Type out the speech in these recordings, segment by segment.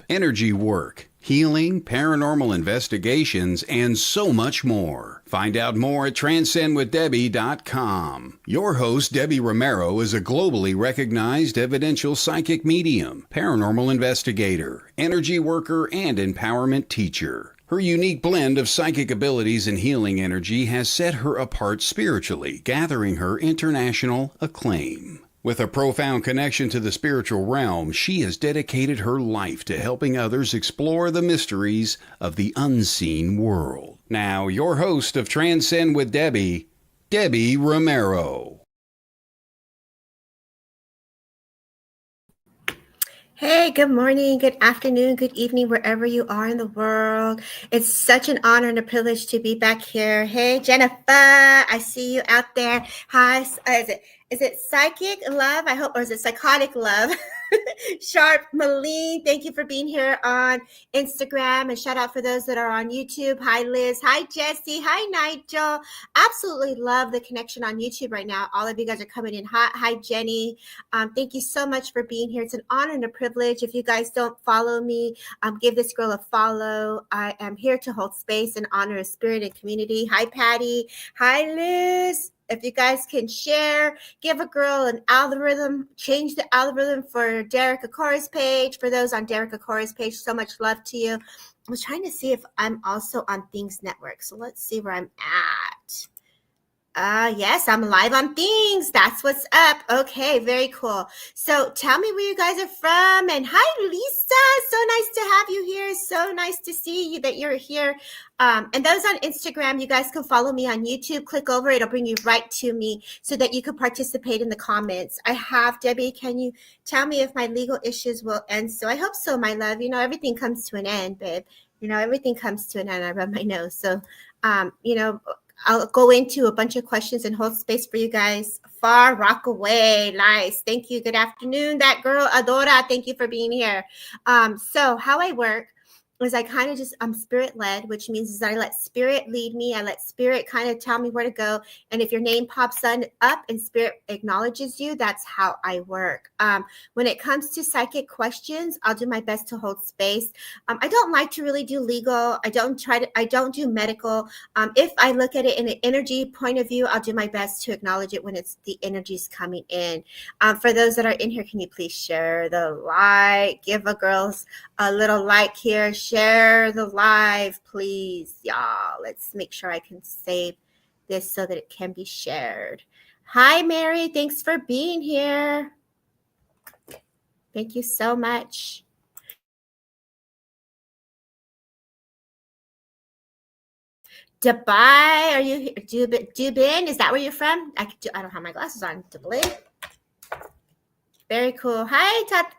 energy work, healing, paranormal investigations, and so much more. Find out more at transcendwithdebbie.com. Your host, Debbie Romero, is a globally recognized evidential psychic medium, paranormal investigator, energy worker, and empowerment teacher. Her unique blend of psychic abilities and healing energy has set her apart spiritually, gathering her international acclaim. With a profound connection to the spiritual realm, she has dedicated her life to helping others explore the mysteries of the unseen world. Now, your host of Transcend with Debbie, Debbie Romero. Hey, good morning, good afternoon, good evening, wherever you are in the world. It's such an honor and a privilege to be back here. Hey, Jennifer, I see you out there. Hi, is it psychic love? I hope, or is it psychotic love? Sharp Maline, thank you for being here on Instagram, and shout out for those that are on YouTube. Hi, Liz. Hi, Jesse. Hi, Nigel. Absolutely love the connection on YouTube right now. All of you guys are coming in hot. Hi, Jenny. Thank you so much for being here. It's an honor and a privilege. If you guys don't follow me, give this girl a follow. I am here to hold space and honor a spirit and community. Hi, Patty. Hi, Liz. If you guys can share, give a girl an algorithm, change the algorithm for Derek Akora's page. For those on Derek Akora's page, so much love to you. I was trying to see if I'm also on Things Network. So let's see where I'm at. Yes, I'm live on Things. That's what's up. Okay, very cool. So tell me where you guys are from. And hi, Lisa. So nice to have you here. So nice to see you that you're here. And those on Instagram, you guys can follow me on YouTube. Click over. It'll bring you right to me so that you can participate in the comments. I have, Debbie, can you tell me if my legal issues will end? So I hope so, my love. You know, everything comes to an end, babe. You know, everything comes to an end. I rub my nose. So, you know, I'll go into a bunch of questions and hold space for you guys. Far Rockaway, nice. Thank you. Good afternoon. That girl, Adora, thank you for being here. So how I work is I kind of just, I'm spirit led, which means is I let spirit lead me. I let spirit kind of tell me where to go. And if your name pops up and spirit acknowledges you, that's how I work. When it comes to psychic questions, I'll do my best to hold space. I don't like to really do legal. I don't do medical. If I look at it in an energy point of view, I'll do my best to acknowledge it when it's the energy's coming in. For those that are in here, can you please share the light? Give a girls a little like here. Share the live, please, y'all. Let's make sure I can save this so that it can be shared. Hi, Mary. Thanks for being here. Thank you so much. Dubai, are you here? Dubin, is that where you're from? I don't have my glasses on. Dubai. Very cool. Hi,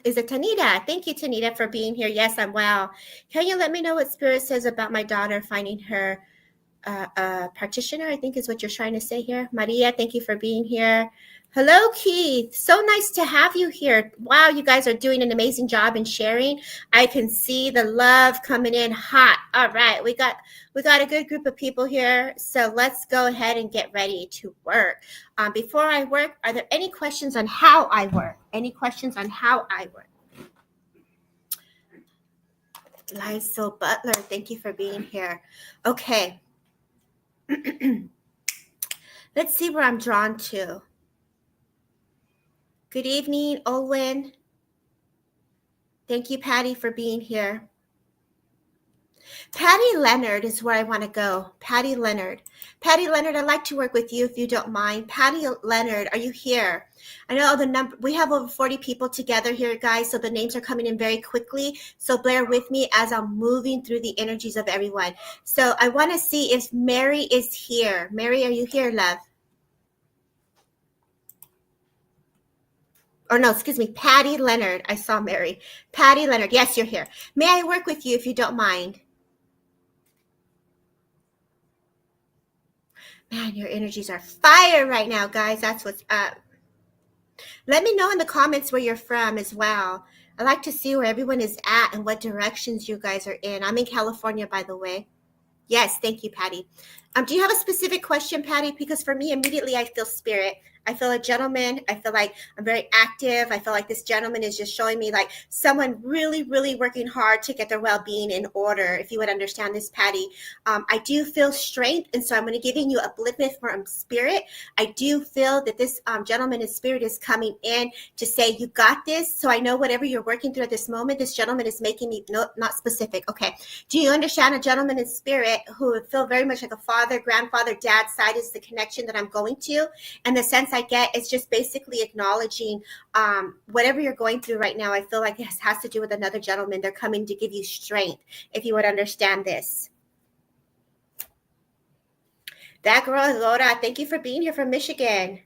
is it Tanita? Thank you, Tanita, for being here. Yes, I'm well. Can you let me know what Spirit says about my daughter finding her practitioner? I think is what you're trying to say here. Maria, thank you for being here. Hello, Keith. So nice to have you here. Wow, you guys are doing an amazing job in sharing. I can see the love coming in hot. All right, we got a good group of people here. So let's go ahead and get ready to work. Before I work, are there any questions on how I work? Any questions on how I work? Lysel Butler, thank you for being here. Okay. Let's see where I'm drawn to. Good evening, Olwen. Thank you, Patty, for being here. Patty Leonard is where I want to go. Patty Leonard. Patty Leonard, I'd like to work with you if you don't mind. Patty Leonard, are you here? I know the number. We have over 40 people together here, guys, so the names are coming in very quickly. So bear with me as I'm moving through the energies of everyone. So I want to see if Mary is here. Mary, are you here, love? Or no, excuse me, Patty Leonard. I saw Mary. Patty Leonard. Yes, you're here. May I work with you if you don't mind? Man, your energies are fire right now, guys. That's what's up. Let me know in the comments where you're from as well. I like to see where everyone is at and what directions you guys are in. I'm in California, by the way. Yes, thank you, Patty. Do you have a specific question, Patty? Because for me, immediately I feel spirit. I feel a gentleman. I feel like I'm very active. I feel like this gentleman is just showing me like someone really, really working hard to get their well-being in order, if you would understand this, Patty. I do feel strength, and so I'm going to giving you upliftment from spirit. I do feel that this gentleman in spirit is coming in to say, you got this. So I know whatever you're working through at this moment, this gentleman is making me, no, not specific. Okay. Do you understand a gentleman in spirit who would feel very much like a father, grandfather, dad side is the connection that I'm going to? And the sense I get is just basically acknowledging whatever you're going through right now. I feel like this has to do with another gentleman. They're coming to give you strength, if you would understand this. That girl, Laura, thank you for being here from Michigan.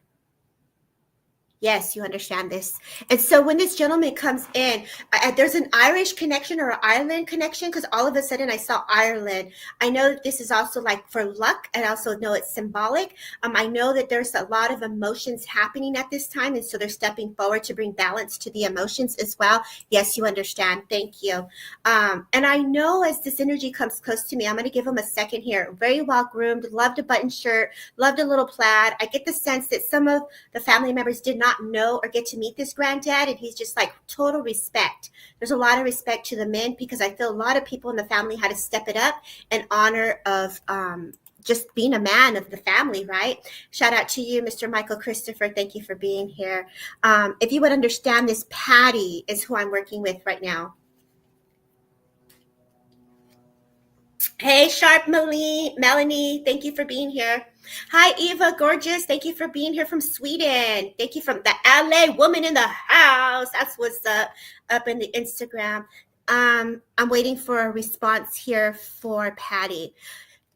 Yes, you understand this. And so when this gentleman comes in, there's an Irish connection or an Ireland connection, because all of a sudden I saw Ireland. I know that this is also like for luck, and I also know it's symbolic. I know that there's a lot of emotions happening at this time, and so they're stepping forward to bring balance to the emotions as well. Yes, you understand. Thank you. And I know as this energy comes close to me, I'm going to give him a second here. Very well groomed, loved a button shirt, loved a little plaid. I get the sense that some of the family members did not know or get to meet this granddad, and he's just like total respect. There's a lot of respect to the men, because I feel a lot of people in the family had to step it up in honor of just being a man of the family, right? Shout out to you, Mr. Michael Christopher. Thank you for being here. If you would understand this, Patty is who I'm working with right now. Hey, Sharp Melanie, thank you for being here. Hi, Eva, gorgeous. Thank you for being here from Sweden. Thank you from the LA woman in the house. That's what's up in the Instagram. I'm waiting for a response here for Patty.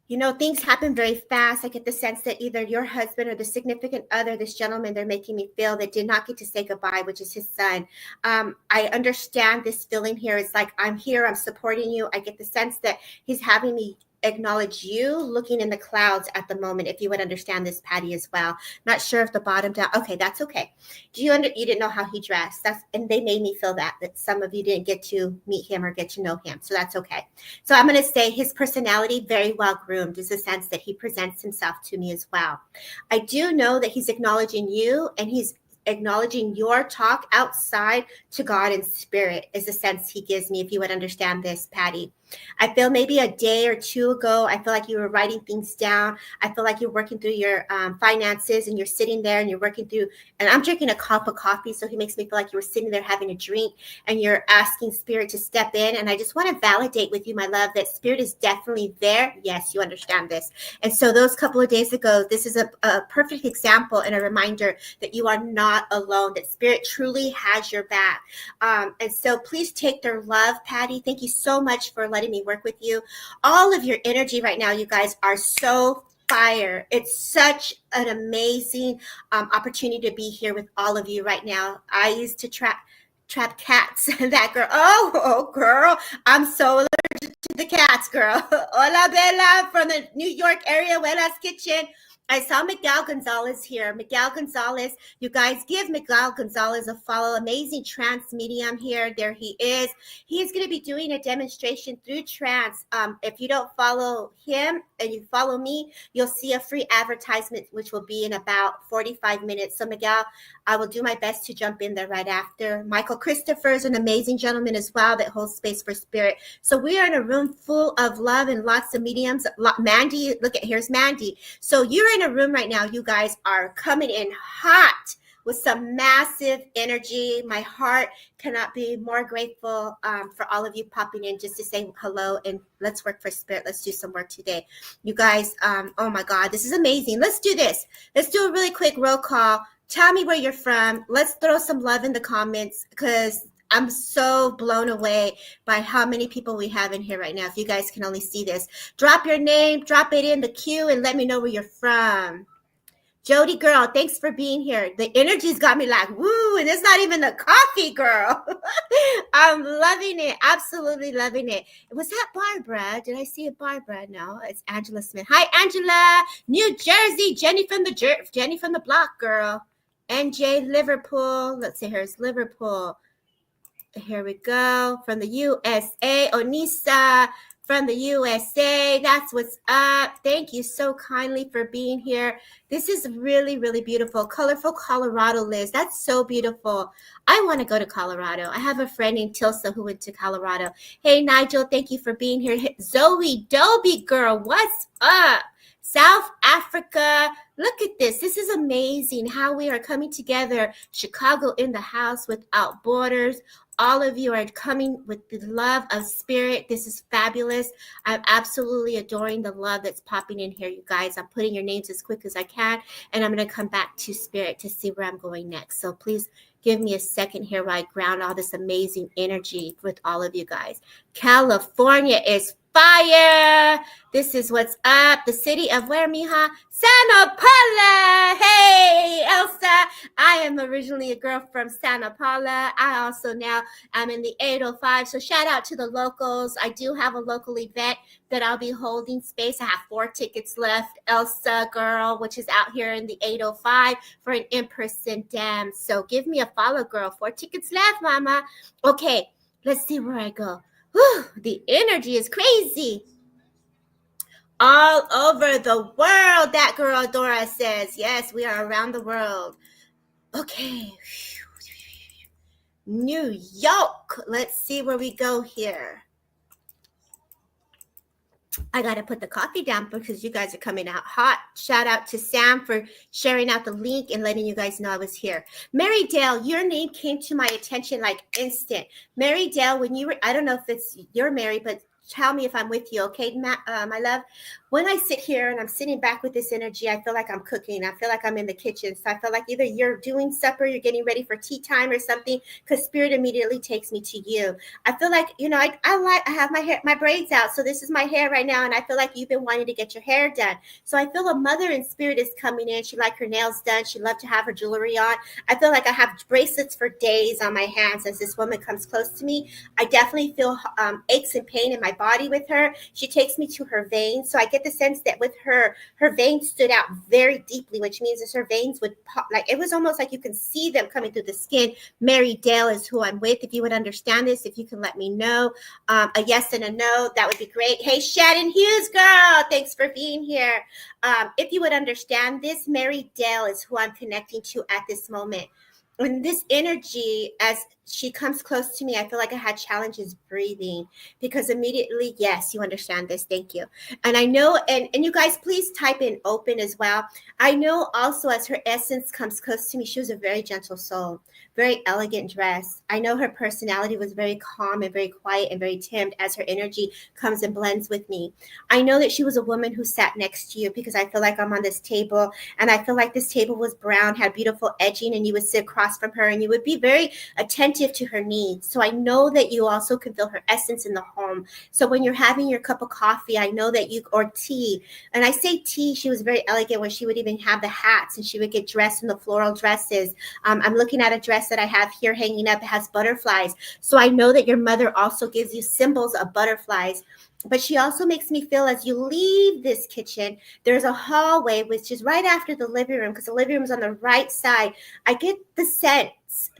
You know, things happen very fast. I get the sense that either your husband or the significant other, this gentleman, they're making me feel that did not get to say goodbye, which is his son. I understand this feeling here. It's like, I'm here, I'm supporting you. I get the sense that he's having me acknowledge you looking in the clouds at the moment, if you would understand this, Patty, as well. Not sure if the bottom down. Okay, that's okay. You didn't know how he dressed. And they made me feel that some of you didn't get to meet him or get to know him. So that's okay. So I'm going to say his personality, very well groomed, is the sense that he presents himself to me as well. I do know that he's acknowledging you, and he's acknowledging your talk outside to God in spirit, is the sense he gives me, if you would understand this, Patty. I feel maybe a day or two ago, I feel like you were writing things down. I feel like you're working through your finances, and you're sitting there and you're working through, and I'm drinking a cup of coffee. So he makes me feel like you were sitting there having a drink, and you're asking spirit to step in. And I just want to validate with you, my love, that spirit is definitely there. Yes, you understand this. And so those couple of days ago, this is a perfect example and a reminder that you are not alone, that spirit truly has your back. And so please take their love, Patty. Thank you so much for letting me work with you. All of your energy right now, you guys, are so fire. It's such an amazing opportunity to be here with all of you right now. I used to trap cats. That girl. Oh, girl. I'm so allergic to the cats, girl. Hola, Bella, from the New York area. Bella's Kitchen. I saw Miguel Gonzalez here. Miguel Gonzalez, you guys give Miguel Gonzalez a follow. Amazing trance medium here. There he is. He's going to be doing a demonstration through trance. If you don't follow him and you follow me, you'll see a free advertisement, which will be in about 45 minutes. So Miguel, I will do my best to jump in there right after. Michael Christopher is an amazing gentleman as well that holds space for spirit. So we are in a room full of love and lots of mediums. Mandy, look at, here's Mandy. So you're in a room right now. You guys are coming in hot with some massive energy. My heart cannot be more grateful for all of you popping in just to say hello and let's work for spirit. Let's do some work today. You guys, oh my God, this is amazing. Let's do this. Let's do a really quick roll call. Tell me where you're from. Let's throw some love in the comments, because I'm so blown away by how many people we have in here right now. If you guys can only see this, drop your name, drop it in the queue, and let me know where you're from. Jody girl, thanks for being here. The energy's got me like, woo, and it's not even the coffee, girl. I'm loving it. Absolutely loving it. Was that Barbara? Did I see a Barbara? No, it's Angela Smith. Hi, Angela. New Jersey. Jenny from the block, girl. NJ Liverpool. Let's see, here's Liverpool. Here we go. From the USA, Onisa. from the USA. That's what's up. Thank you so kindly for being here. This is really, really beautiful. Colorful Colorado, Liz. That's so beautiful. I want to go to Colorado. I have a friend named Tilsa who went to Colorado. Hey, Nigel, thank you for being here. Zoe Dobie, girl, what's up? South Africa. Look at this. This is amazing how we are coming together. Chicago in the house without borders. All of you are coming with the love of spirit. This is fabulous. I'm absolutely adoring the love that's popping in here, you guys. I'm putting your names as quick as I can, and I'm going to come back to spirit to see where I'm going next. So please give me a second here while I ground all this amazing energy with all of you guys. California is fire. This is what's up. The city of where, mija? Santa Paula. Hey, Elsa. I am originally a girl from Santa Paula. I also now am in the 805. So shout out to the locals. I do have a local event that I'll be holding space. I have 4 tickets left. Elsa girl, which is out here in the 805 for an in-person dance. So give me a follow, girl. 4 tickets left, mama. Okay, let's see where I go. Whew, the energy is crazy. All over the world, that girl Dora says. Yes, we are around the world. Okay. New York. Let's see where we go here. I got to put the coffee down because you guys are coming out hot. Shout out to Sam for sharing out the link and letting you guys know I was here. Mary Dale, your name came to my attention like instant. Mary Dale, when you were, I don't know if it's you're Mary, but tell me if I'm with you, okay, my love? When I sit here and I'm sitting back with this energy, I feel like I'm cooking. I feel like I'm in the kitchen. So I feel like either you're doing supper, you're getting ready for tea time or something, because spirit immediately takes me to you. I feel like, I have my hair, my braids out. So this is my hair right now. And I feel like you've been wanting to get your hair done. So I feel a mother in spirit is coming in. She like her nails done. She loved to have her jewelry on. I feel like I have bracelets for days on my hands as this woman comes close to me. I definitely feel aches and pain in my body with her. She takes me to her veins. So I get the sense that with her veins stood out very deeply, which means that her veins would pop, like it was almost like you can see them coming through the skin. Mary Dale is who I'm with. If you would understand this, if you can let me know, a yes and a no, that would be great. Hey, Shannon Hughes, girl, thanks for being here. If you would understand this, Mary Dale is who I'm connecting to at this moment. And this energy, as she comes close to me, I feel like I had challenges breathing because immediately, yes, you understand this. Thank you. And I know, and you guys, please type in open as well. I know also as her essence comes close to me, she was a very gentle soul, very elegant dress. I know her personality was very calm and very quiet and very timid as her energy comes and blends with me. I know that she was a woman who sat next to you because I feel like I'm on this table and I feel like this table was brown, had beautiful edging, and you would sit across from her and you would be very attentive to her needs. So I know that you also can feel her essence in the home. So when you're having your cup of coffee, I know that you, or tea, and I say tea, she was very elegant when she would even have the hats and she would get dressed in the floral dresses. I'm looking at a dress that I have here hanging up. It has butterflies. So I know that your mother also gives you symbols of butterflies. But she also makes me feel as you leave this kitchen, there's a hallway, which is right after the living room, because the living room is on the right side. I get the sense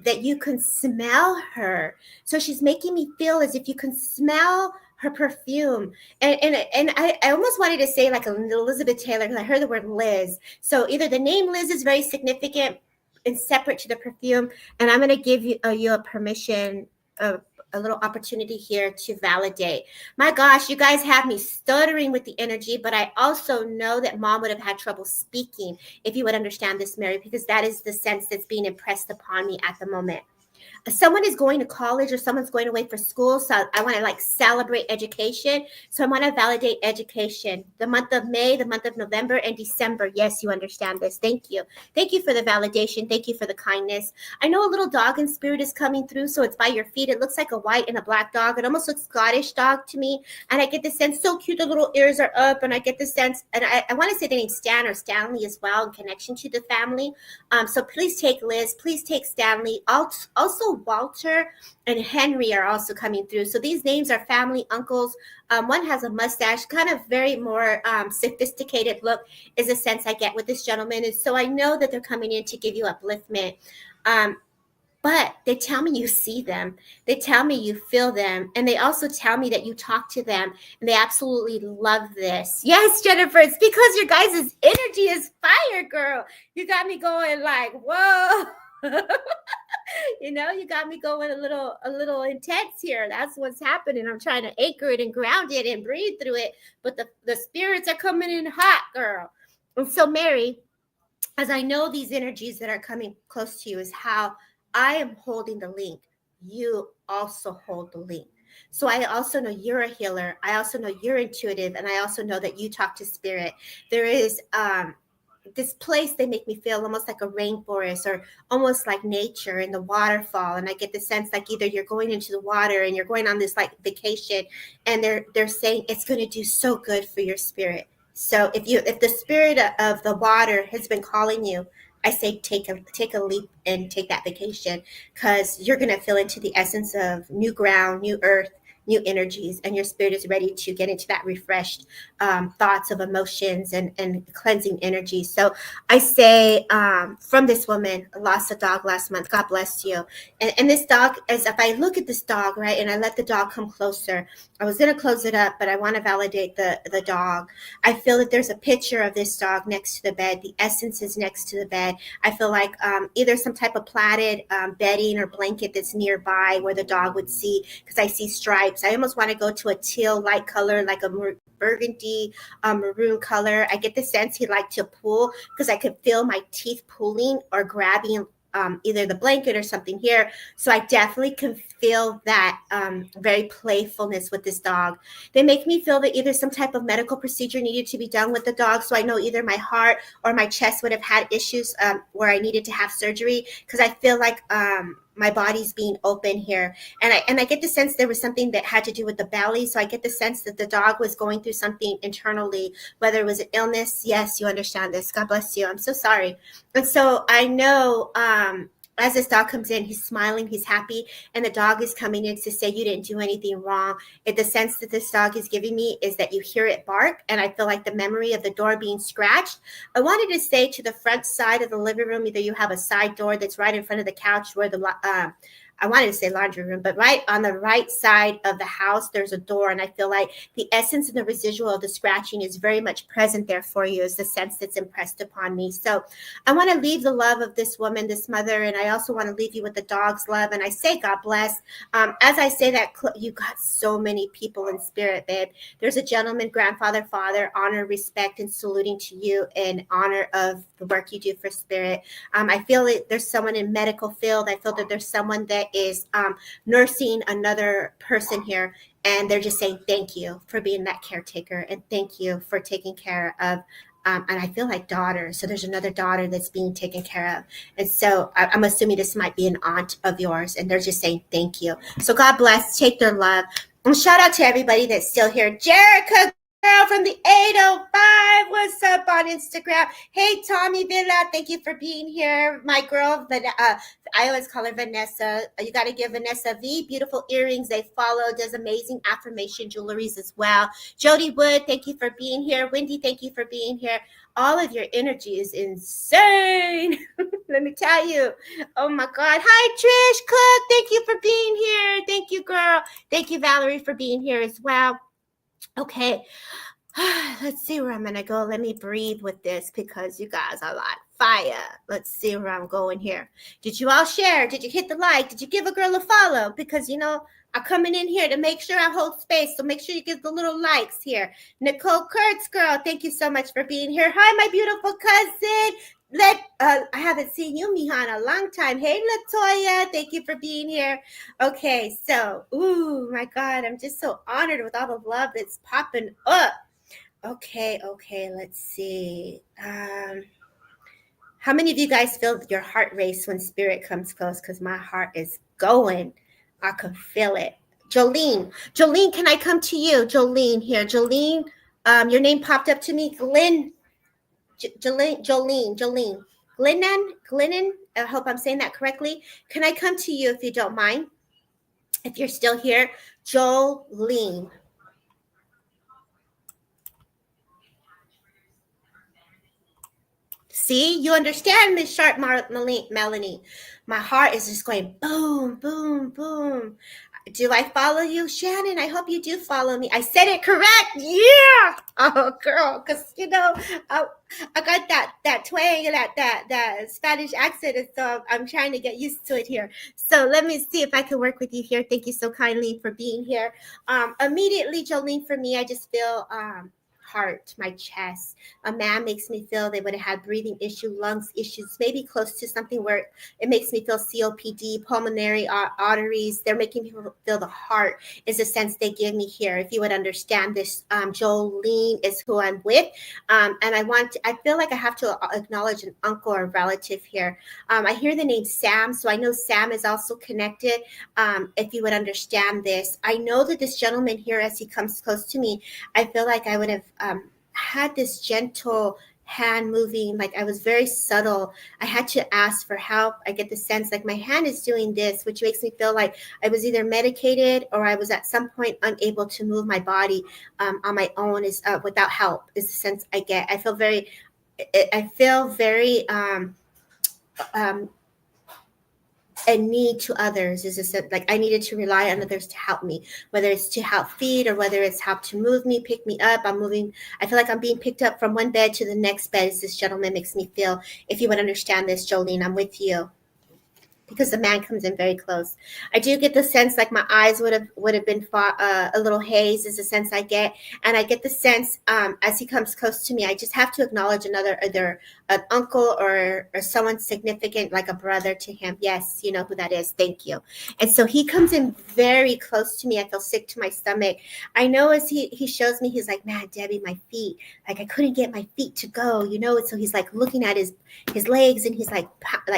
that you can smell her. So she's making me feel as if you can smell her perfume. And I almost wanted to say like Elizabeth Taylor, because I heard the word Liz. So either the name Liz is very significant and separate to the perfume, and I'm going to give you a permission, a little opportunity here to validate. My gosh, you guys have me stuttering with the energy, but I also know that mom would have had trouble speaking if you would understand this, Mary, because that is the sense that's being impressed upon me at the moment. Someone is going to college or someone's going away for school. So I want to like celebrate education. So I want to validate education. The month of May, the month of November, and December. Yes, you understand this. Thank you. Thank you for the validation. Thank you for the kindness. I know a little dog in spirit is coming through. So it's by your feet. It looks like a white and a black dog. It almost looks Scottish dog to me. And I get the sense, so cute. The little ears are up. And I get the sense, and I want to say the name Stan or Stanley as well in connection to the family. So please take Liz. Please take Stanley. Also, Walter and Henry are also coming through. So these names are family uncles. One has a mustache, kind of very more sophisticated look is a sense I get with this gentleman. And so I know that they're coming in to give you upliftment. but they tell me you see them. They tell me you feel them. And they also tell me that you talk to them and they absolutely love this. Yes, Jennifer, it's because your guys' energy is fire, girl. You got me going like, whoa. You got me going a little intense here. That's what's happening. I'm trying to anchor it and ground it and breathe through it. But the spirits are coming in hot, girl. And so, Mary, as I know these energies that are coming close to you is how I am holding the link. You also hold the link. So I also know you're a healer. I also know you're intuitive, and I also know that you talk to spirit. There is this place, they make me feel almost like a rainforest or almost like nature in the waterfall, and I get the sense like either you're going into the water and you're going on this like vacation, and they're saying it's going to do so good for your spirit. So if the spirit of the water has been calling you, I say take a leap and take that vacation, because you're going to feel into the essence of new ground, new earth, new energies, and your spirit is ready to get into that refreshed thoughts of emotions and cleansing energy. So I say, from this woman, lost a dog last month. God bless you. And this dog, as if I look at this dog, right, and I let the dog come closer, I was going to close it up, but I want to validate the dog. I feel that there's a picture of this dog next to the bed. The essence is next to the bed. I feel like either some type of plaited bedding or blanket that's nearby where the dog would see, because I see stripes. I almost want to go to a teal light color, like a burgundy maroon color. I get the sense he'd like to pull, because I could feel my teeth pulling or grabbing either the blanket or something here. So I definitely can feel that very playfulness with this dog. They make me feel that either some type of medical procedure needed to be done with the dog. So I know either my heart or my chest would have had issues where I needed to have surgery, because I feel like my body's being open here. And I get the sense there was something that had to do with the belly. So I get the sense that the dog was going through something internally, whether it was an illness. Yes, you understand this. God bless you. I'm so sorry. And so I know as this dog comes in, he's smiling, he's happy, and the dog is coming in to say you didn't do anything wrong. The sense that this dog is giving me is that you hear it bark, and I feel like the memory of the door being scratched. I wanted to say to the front side of the living room, either you have a side door that's right in front of the couch where I wanted to say laundry room, but right on the right side of the house, there's a door. And I feel like the essence and the residual of the scratching is very much present there for you, is the sense that's impressed upon me. So I want to leave the love of this woman, this mother, and I also want to leave you with the dog's love. And I say, God bless. As I say that, you got so many people in spirit, babe. There's a gentleman, grandfather, father, honor, respect, and saluting to you in honor of the work you do for spirit. I feel that there's someone in medical field. I feel that there's someone that is nursing another person here, and they're just saying thank you for being that caretaker, and thank you for taking care of and I feel like daughter. So there's another daughter that's being taken care of. And so I'm assuming this might be an aunt of yours, and they're just saying thank you. So God bless, take their love. And shout out to everybody that's still here. Jerica girl from the 805, what's up on Instagram? Hey, Tommy Villa, thank you for being here. My girl, I always call her Vanessa. You got to give Vanessa V beautiful earrings. They follow, does amazing affirmation jewelries as well. Jody Wood, thank you for being here. Wendy, thank you for being here. All of your energy is insane. Let me tell you. Oh my God. Hi, Trish Cook. Thank you for being here. Thank you, girl. Thank you, Valerie, for being here as well. Okay. Let's see where I'm going to go. Let me breathe with this, because you guys are like fire. Let's see where I'm going here. Did you all share? Did you hit the like? Did you give a girl a follow? Because, I'm coming in here to make sure I hold space. So make sure you give the little likes here. Nicole Kurtz, girl, thank you so much for being here. Hi, my beautiful cousin. I haven't seen you, Mihan, a long time. Hey, Latoya, thank you for being here. Okay, so, my God, I'm just so honored with all the love that's popping up. Okay, let's see. How many of you guys feel your heart race when spirit comes close? Because my heart is going. I can feel it. Jolene, can I come to you? Jolene here. Jolene, your name popped up to me. Jolene. Glennon, I hope I'm saying that correctly. Can I come to you if you don't mind? If you're still here, Jolene. See, you understand, Miss Sharp Melanie. My heart is just going boom, boom, boom. Do I follow you, Shannon? I hope you do follow me. I said it correct. Yeah. Oh, girl, because I, I got that twang, that Spanish accent, and so I'm trying to get used to it here. So let me see if I can work with you here. Thank you so kindly for being here. Immediately, Jolene, for me, I just feel heart, my chest. A man makes me feel they would have had breathing issue, lungs issues, maybe close to something where it makes me feel COPD, pulmonary arteries. They're making me feel the heart is the sense they give me here. If you would understand this, Jolene is who I'm with. And I feel like I have to acknowledge an uncle or relative here. I hear the name Sam, so I know Sam is also connected. If you would understand this, I know that this gentleman here, as he comes close to me, I feel like I would have had this gentle hand moving, like I was very subtle. I had to ask for help. I get the sense like my hand is doing this, which makes me feel like I was either medicated or I was at some point unable to move my body on my own, is without help, is the sense I get. I feel very a need to others, is a like I needed to rely on others to help me, whether it's to help feed or whether it's help to move me, pick me up. I feel like I'm being picked up from one bed to the next bed, as this gentleman makes me feel. If you would understand this, Jolene, I'm with you, because the man comes in very close. I do get the sense like my eyes would have been a little haze, is the sense I get, and I get the sense as he comes close to me, I just have to acknowledge either an uncle or someone significant, like a brother to him. Yes, you know who that is. Thank you. And so he comes in very close to me. I feel sick to my stomach. I know as he shows me, he's like, man, Debbie, my feet, like I couldn't get my feet to go, And so he's like looking at his legs, and he's like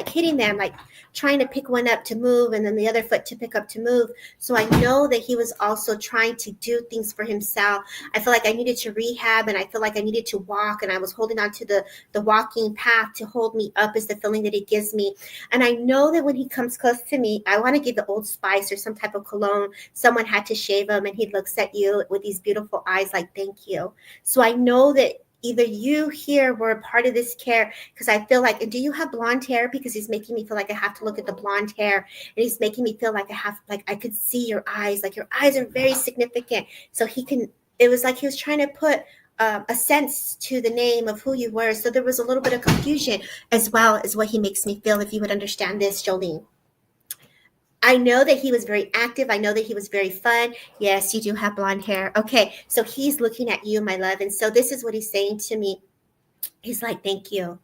hitting them, like trying to pick one up to move and then the other foot to pick up to move. So I know that he was also trying to do things for himself. I feel like I needed to rehab, and I feel like I needed to walk, and I was holding on to the walking path to hold me up, is the feeling that he gives me. And I know that when he comes close to me, I want to give the Old Spice or some type of cologne. Someone had to shave him, and he looks at you with these beautiful eyes like, thank you. So I know that either you here were a part of this care, because I feel like, and do you have blonde hair? Because he's making me feel like I have to look at the blonde hair, and he's making me feel like I could see your eyes, like your eyes are very significant. So it was like he was trying to put a sense to the name of who you were. So there was a little bit of confusion, as well as what he makes me feel, if you would understand this, Jolene. I know that he was very active. I know that he was very fun. Yes, you do have blonde hair. Okay, so he's looking at you, my love. And so this is what he's saying to me. He's like, thank you.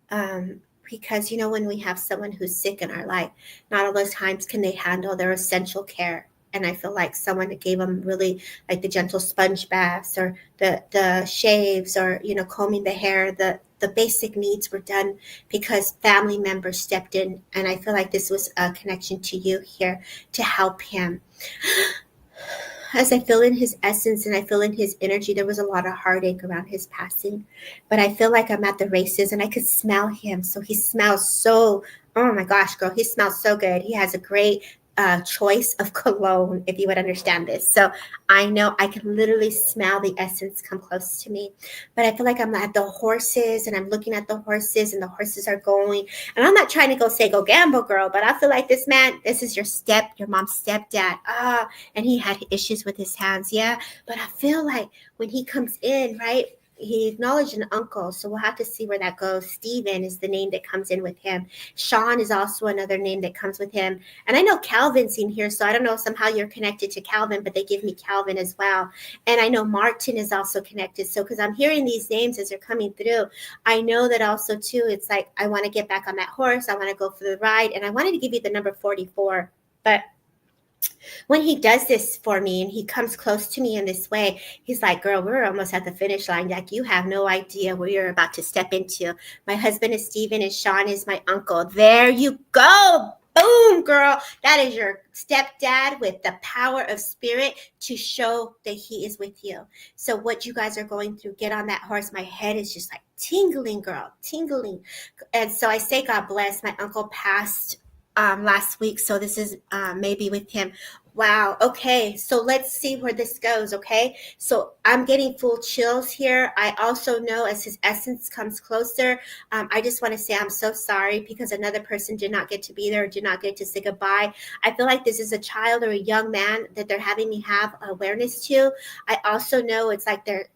Because, when we have someone who's sick in our life, not all those times can they handle their essential care. And I feel like someone that gave them really like the gentle sponge baths or the shaves or, combing the hair, the basic needs were done because family members stepped in. And I feel like this was a connection to you here to help him. As I feel in his essence and I feel in his energy, there was a lot of heartache around his passing. But I feel like I'm at the races and I could smell him. So he smells so, oh my gosh, girl, he smells so good. He has a great choice of cologne, if you would understand this. So I know I can literally smell the essence come close to me. But I feel like I'm at the horses and I'm looking at the horses and the horses are going. And I'm not trying to go gamble, girl, but I feel like this man, this is your mom's stepdad. And he had issues with his hands. Yeah. But I feel like when he comes in, right, he acknowledged an uncle, so we'll have to see where that goes. Stephen is the name that comes in with him. Sean is also another name that comes with him. And I know Calvin's in here, so I don't know if somehow you're connected to Calvin, but they give me Calvin as well. And I know Martin is also connected. So because I'm hearing these names as they're coming through, I know that also too, it's like I want to get back on that horse. I want to go for the ride. And I wanted to give you the number 44, but when he does this for me and he comes close to me in this way, he's like, girl, we're almost at the finish line. Like, you have no idea where you're about to step into. My husband is Stephen and Sean is my uncle. There you go. Boom, girl. That is your stepdad with the power of spirit to show that he is with you. So what you guys are going through, get on that horse. My head is just like tingling, girl, tingling. And so I say, God bless. My uncle passed last week, so this is maybe with him Wow. Okay. So let's see where this goes. Okay. So I'm getting full chills here. I also know as his essence comes closer, I just want to say I'm so sorry because another person did not get to be there, did not get to say goodbye. I feel like this is a child or a young man that they're having me have awareness to. I also know it's like they're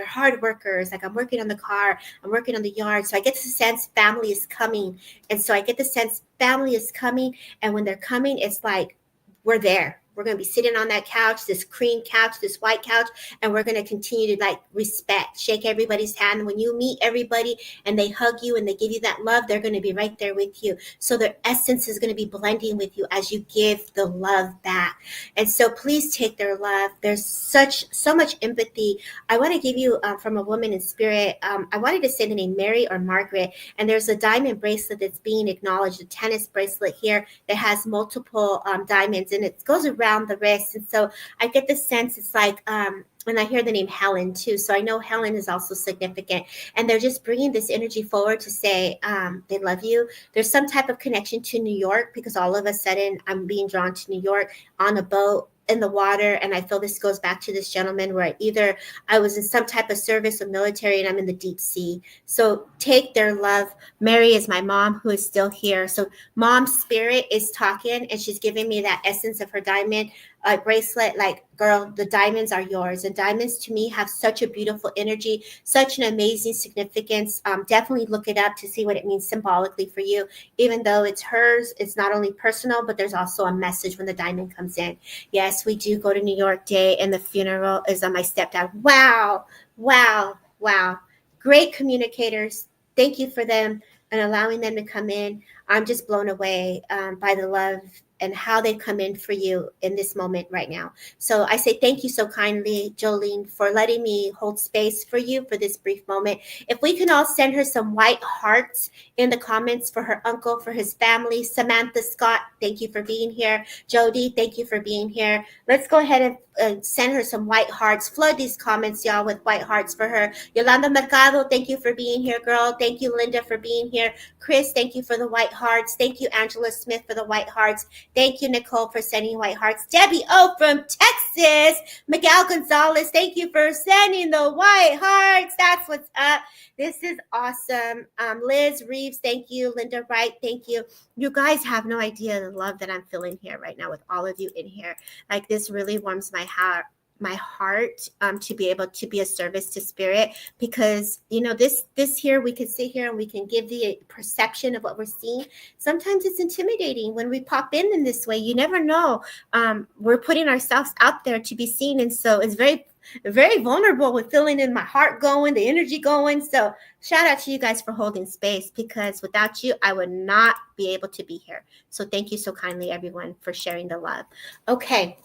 hard workers. Like I'm working on the car, I'm working on the yard. So I get the sense family is coming. And so I get the sense family is coming. And when they're coming, it's like, we're there. We're going to be sitting on that couch, this cream couch, this white couch, and we're going to continue to like respect, shake everybody's hand. When you meet everybody and they hug you and they give you that love, they're going to be right there with you. So their essence is going to be blending with you as you give the love back. And so please take their love. There's so much empathy. I want to give you from a woman in spirit. I wanted to say the name Mary or Margaret, and there's a diamond bracelet that's being acknowledged, a tennis bracelet here that has multiple diamonds, and it goes around the wrist. And so I get the sense it's like, and I hear the name Helen too. So I know Helen is also significant. And they're just bringing this energy forward to say they love you. There's some type of connection to New York because all of a sudden I'm being drawn to New York on a boat in the water. And I feel this goes back to this gentleman where either I was in some type of service or military and I'm in the deep sea. So take their love. Mary is my mom who is still here. So mom's spirit is talking and she's giving me that essence of her diamond bracelet. Like, girl, the diamonds are yours. And diamonds to me have such a beautiful energy, such an amazing significance. Definitely look it up to see what it means symbolically for you. Even though it's hers, it's not only personal, but there's also a message when the diamond comes in. Yes, we do go to New York Day, and the funeral is on my stepdad. Wow, wow, wow. Great communicators. Thank you for them and allowing them to come in. I'm just blown away by the love and how they come in for you in this moment right now. So I say thank you so kindly, Jolene, for letting me hold space for you for this brief moment. If we can all send her some white hearts in the comments for her uncle, for his family. Samantha Scott, thank you for being here. Jody, thank you for being here. Let's go ahead and send her some white hearts. Flood these comments, y'all, with white hearts for her. Yolanda Mercado, thank you for being here, girl. Thank you, Linda, for being here. Chris, thank you for the white hearts. Thank you, Angela Smith, for the white hearts. Thank you, Nicole, for sending white hearts. Debbie O from Texas. Miguel Gonzalez, thank you for sending the white hearts. That's what's up. This is awesome. Liz Reeves, thank you. Linda Wright, thank you. You guys have no idea the love that I'm feeling here right now with all of you in here. Like, this really warms my heart to be able to be a service to spirit, because this here, we can sit here and we can give the perception of what we're seeing. Sometimes it's intimidating when we pop in this way. You never know. We're putting ourselves out there to be seen, and so it's very vulnerable with feeling in my heart going, the energy going. So shout out to you guys for holding space, because without you, I would not be able to be here. So thank you so kindly, everyone, for sharing the love. Okay.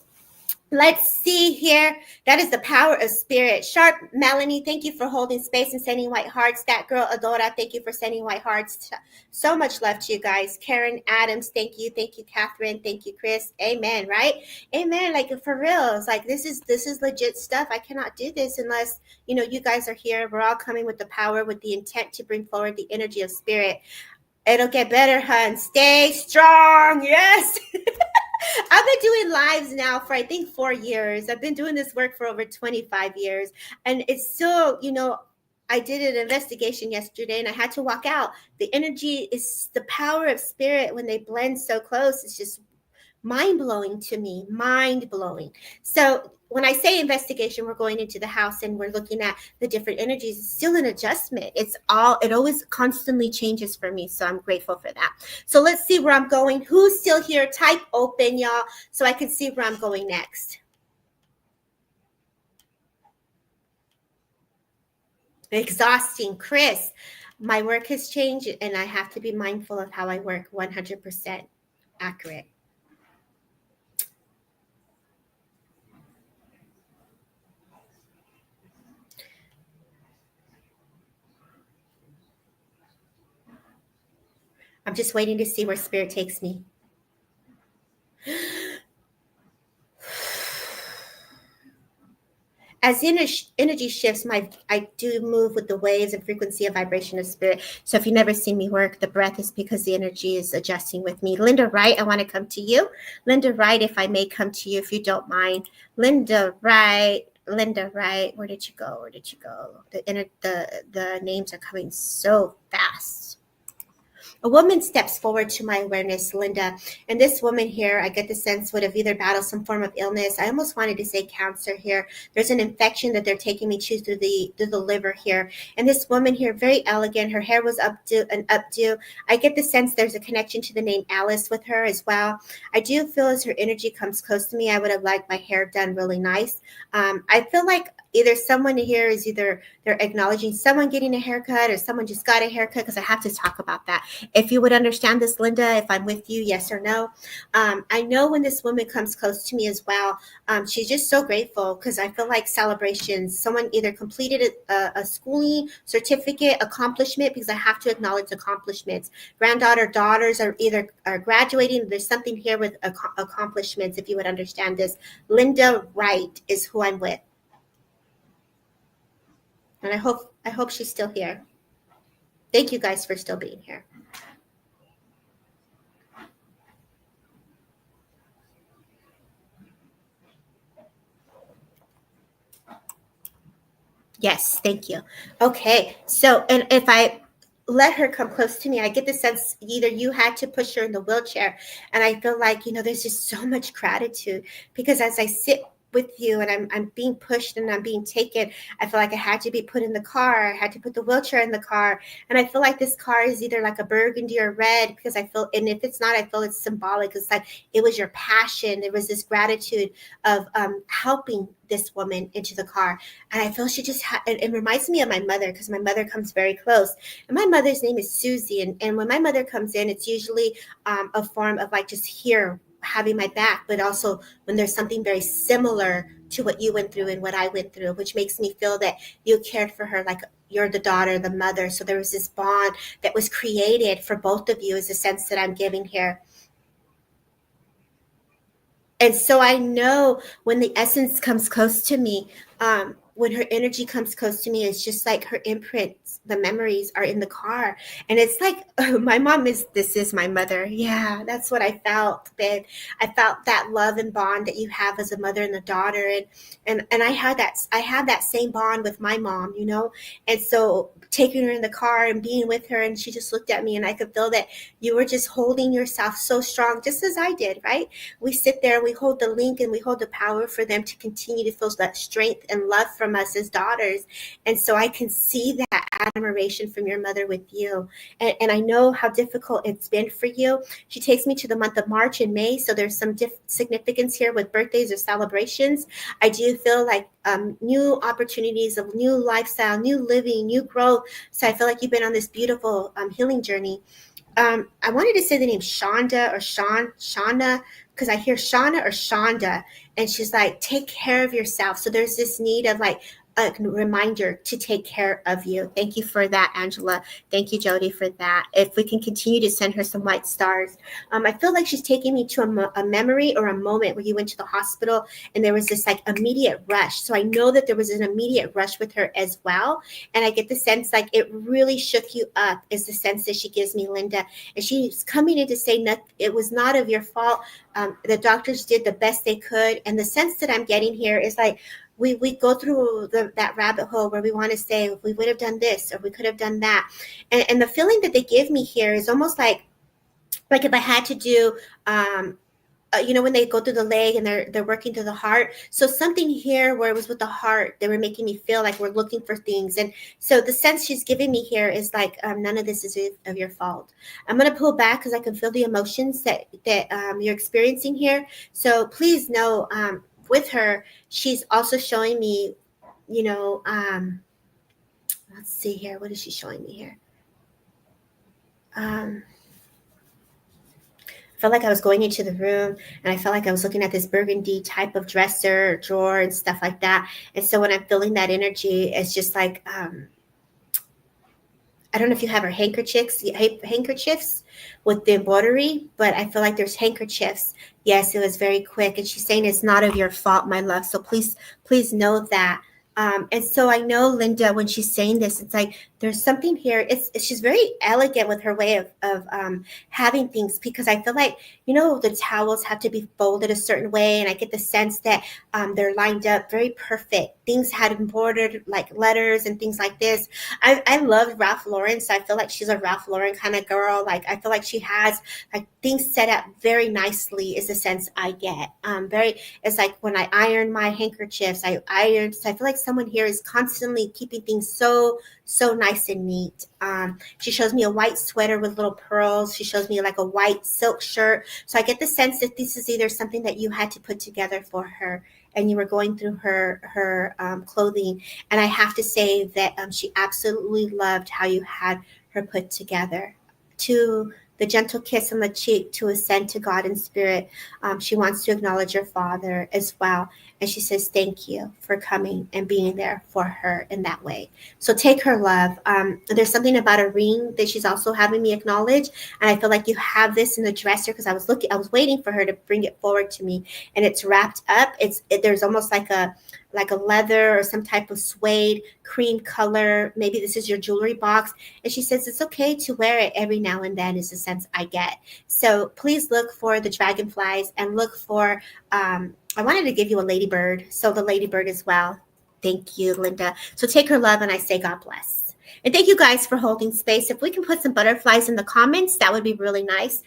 Let's see here. That is the power of spirit. Sharp Melanie, thank you for holding space and sending white hearts. That girl Adora, thank you for sending white hearts. So much love to you guys. Karen Adams, thank you. Thank you, Catherine. Thank you, Chris. Amen. Right? Amen. Like, for real. It's like, this is legit stuff. I cannot do this unless you guys are here. We're all coming with the power, with the intent to bring forward the energy of spirit. It'll get better, hun. Stay strong. Yes. I've been doing lives now for, I think, 4 years. I've been doing this work for over 25 years. And it's still, I did an investigation yesterday and I had to walk out. The energy is the power of spirit when they blend so close. It's just mind-blowing to me, mind-blowing. So when I say investigation, we're going into the house and we're looking at the different energies. It's still an adjustment. It always constantly changes for me. So I'm grateful for that. So let's see where I'm going. Who's still here? Type open, y'all, so I can see where I'm going next. Exhausting. Chris, my work has changed and I have to be mindful of how I work. 100% accurate. I'm just waiting to see where spirit takes me. as energy shifts, I do move with the waves and frequency and vibration of spirit. So if you never see me work, the breath is because the energy is adjusting with me. Linda Wright, I want to come to you. Linda Wright, if I may come to you, if you don't mind. Linda Wright, where did you go? Where did you go? The names are coming so fast. A woman steps forward to my awareness, Linda, and this woman here, I get the sense, would have either battled some form of illness. I almost wanted to say cancer here. There's an infection that they're taking me to through the liver here. And this woman here, very elegant, her hair was updo. I get the sense there's a connection to the name Alice with her as well. I do feel as her energy comes close to me, I would have liked my hair done really nice. I feel like either someone here is either they're acknowledging someone getting a haircut or someone just got a haircut, because I have to talk about that. If you would understand this, Linda, if I'm with you, yes or no. I know when this woman comes close to me as well, she's just so grateful, because I feel like celebrations, someone either completed a schooling certificate accomplishment, because I have to acknowledge accomplishments. Granddaughter, daughters are either are graduating. There's something here with accomplishments, if you would understand this. Linda Wright is who I'm with. And I hope she's still here. Thank you guys for still being here. Yes, thank you. Okay, so, and if I let her come close to me, I get the sense either you had to push her in the wheelchair, and I feel like, there's just so much gratitude, because as I sit with you and I'm being pushed and I'm being taken, I feel like I had to be put in the car. I had to put the wheelchair in the car, and I feel like this car is either like a burgundy or red, because I feel, and if it's not, I feel it's symbolic. It's like it was your passion. There was this gratitude of helping this woman into the car, and I feel she just it reminds me of my mother, because my mother comes very close, and my mother's name is Susie, and when my mother comes in, it's usually a form of like just here having my back, but also when there's something very similar to what you went through and what I went through, which makes me feel that you cared for her like you're the daughter, the mother. So there was this bond that was created for both of you, is the sense that I'm giving here. And so I know when the essence comes close to me, when her energy comes close to me, it's just like her imprints, the memories are in the car. And it's like, oh, my mom this is my mother. Yeah, that's what I felt, babe. I felt that love and bond that you have as a mother and a daughter. And I had that same bond with my mom, And so taking her in the car and being with her, and she just looked at me, and I could feel that you were just holding yourself so strong, just as I did, right? We sit there, we hold the link, and we hold the power for them to continue to feel that strength and love from us as daughters. And so I can see that admiration from your mother with you. And I know how difficult it's been for you. She takes me to the month of March and May, so there's some significance here with birthdays or celebrations. I do feel like new opportunities of new lifestyle, new living, new growth. So I feel like you've been on this beautiful healing journey. I wanted to say the name Shonda or Shauna, because I hear Shauna or Shonda, and she's like, take care of yourself. So there's this need of like a reminder to take care of you. Thank you for that, Angela. Thank you, Jody, for that. If we can continue to send her some white stars. I feel like she's taking me to a memory or a moment where you went to the hospital and there was this like immediate rush. So I know that there was an immediate rush with her as well. And I get the sense like it really shook you up, is the sense that she gives me, Linda. And she's coming in to say it was not of your fault. The doctors did the best they could. And the sense that I'm getting here is like, we go through that rabbit hole where we want to say, we would have done this or we could have done that. And the feeling that they give me here is almost like if I had to do, when they go through the leg and they're working through the heart. So something here where it was with the heart, they were making me feel like we're looking for things. And so the sense she's giving me here is like, none of this is of your fault. I'm going to pull back because I can feel the emotions that you're experiencing here. So please know, with her, she's also showing me, let's see here. What is she showing me here? I felt like I was going into the room and I felt like I was looking at this burgundy type of dresser or drawer and stuff like that. And so when I'm feeling that energy, it's just like, I don't know if you have her handkerchiefs with the embroidery, but I feel like there's handkerchiefs. Yes, it was very quick. And she's saying it's not of your fault, my love. So please know that. And so I know Linda, when she's saying this, it's like there's something here. She's very elegant with her way of having things, because I feel like, the towels have to be folded a certain way, and I get the sense that they're lined up very perfect. Things had embroidered like letters and things like this. I love Ralph Lauren, so I feel like she's a Ralph Lauren kind of girl. Like I feel like she has like things set up very nicely. Is the sense I get. Very. It's like when I iron my handkerchiefs, I iron. So I feel like someone here is constantly keeping things so nice and neat. She shows me a white sweater with little pearls. She shows me like a white silk shirt. So I get the sense that this is either something that you had to put together for her, and you were going through her clothing. And I have to say that she absolutely loved how you had her put together. To the gentle kiss on the cheek to ascend to God in spirit. She wants to acknowledge your father as well. And she says, thank you for coming and being there for her in that way. So take her love. There's something about a ring that she's also having me acknowledge. And I feel like you have this in the dresser, because I was waiting for her to bring it forward to me, and it's wrapped up. There's almost like a leather or some type of suede cream color. Maybe this is your jewelry box. And she says it's okay to wear it every now and then, is the sense I get. So please look for the dragonflies, and look for, I wanted to give you a ladybird. So the ladybird as well. Thank you, Linda. So take her love, and I say God bless. And thank you guys for holding space. If we can put some butterflies in the comments, that would be really nice.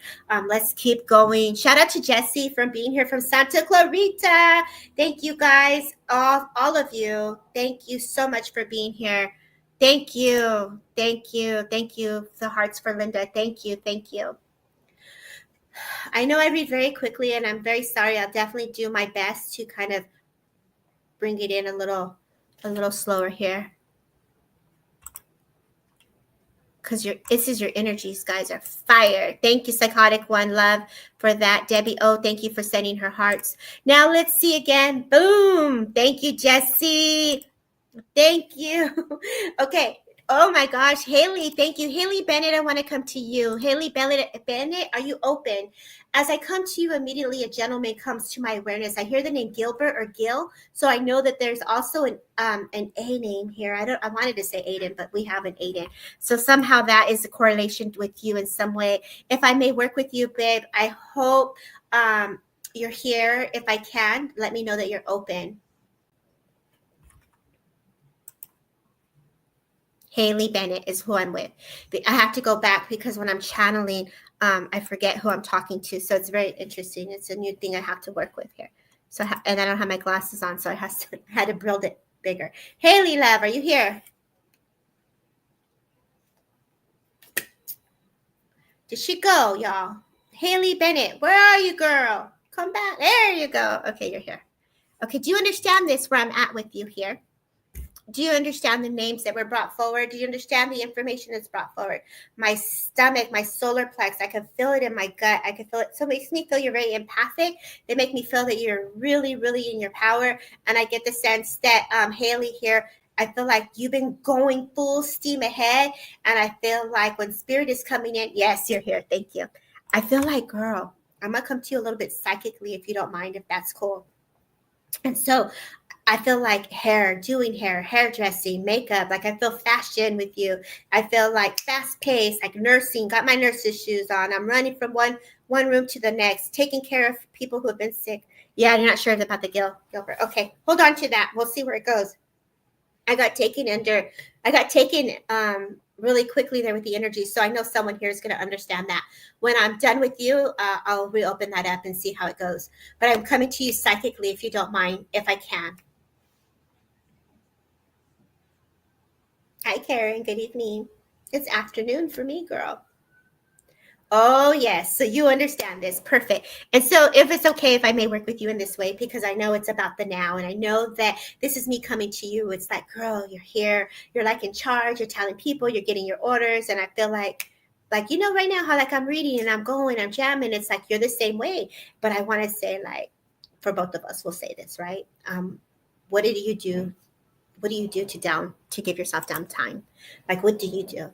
Let's keep going. Shout out to Jessie from being here from Santa Clarita. Thank you guys, all of you. Thank you so much for being here. Thank you. Thank you. Thank you. The hearts for Linda. Thank you. Thank you. I know I read very quickly, and I'm very sorry. I'll definitely do my best to kind of bring it in a little slower here. Because this is your energies, guys, are fire. Thank you, Psychotic One Love, for that. Debbie O, thank you for sending her hearts. Now let's see again. Boom. Thank you, Jessie. Thank you. Okay. Oh my gosh. Haley, thank you. Haley Bennett, I want to come to you. Haley Bennett, are you open? As I come to you, immediately a gentleman comes to my awareness. I hear the name Gilbert or Gil, so I know that there's also an A name here. I wanted to say Aiden, but we have an Aiden. So somehow that is a correlation with you in some way. If I may work with you, babe, I hope you're here. If I can, let me know that you're open. Haley Bennett is who I'm with. I have to go back because when I'm channeling, I forget who I'm talking to. So it's very interesting. It's a new thing I have to work with here. So, and I don't have my glasses on, so I had to build it bigger. Haley, love, are you here? Did she go, y'all? Haley Bennett, where are you, girl? Come back. There you go. Okay, you're here. Okay, do you understand this, where I'm at with you here? Do you understand the names that were brought forward? Do you understand the information that's brought forward? My stomach, my solar plex, I can feel it in my gut. I can feel it. So it makes me feel you're very empathic. They make me feel that you're really, really in your power. And I get the sense that Haley here, I feel like you've been going full steam ahead. And I feel like when spirit is coming in, yes, you're here. Thank you. I feel like, girl, I'm going to come to you a little bit psychically, if you don't mind, if that's cool. And so I feel like doing hair, hairdressing, makeup. Like I feel fashion with you. I feel like fast paced, like nursing. Got my nurse's shoes on. I'm running from one room to the next, taking care of people who have been sick. Yeah, you're not sure about the Gilbert. Okay, hold on to that. We'll see where it goes. I got taken really quickly there with the energy. So I know someone here is going to understand that. When I'm done with you, I'll reopen that up and see how it goes. But I'm coming to you psychically, if you don't mind, if I can. Hi, Karen. Good evening. It's afternoon for me, girl. Oh, yes. So you understand this. Perfect. And so if it's okay, if I may work with you in this way, because I know it's about the now. And I know that this is me coming to you. It's like, girl, you're here. You're like in charge. You're telling people. You're getting your orders. And I feel like, right now, how like I'm reading and I'm going, I'm jamming. It's like you're the same way. But I want to say, like, for both of us, we'll say this, right? What did you do? What do you do to give yourself downtime? Like, what do you do?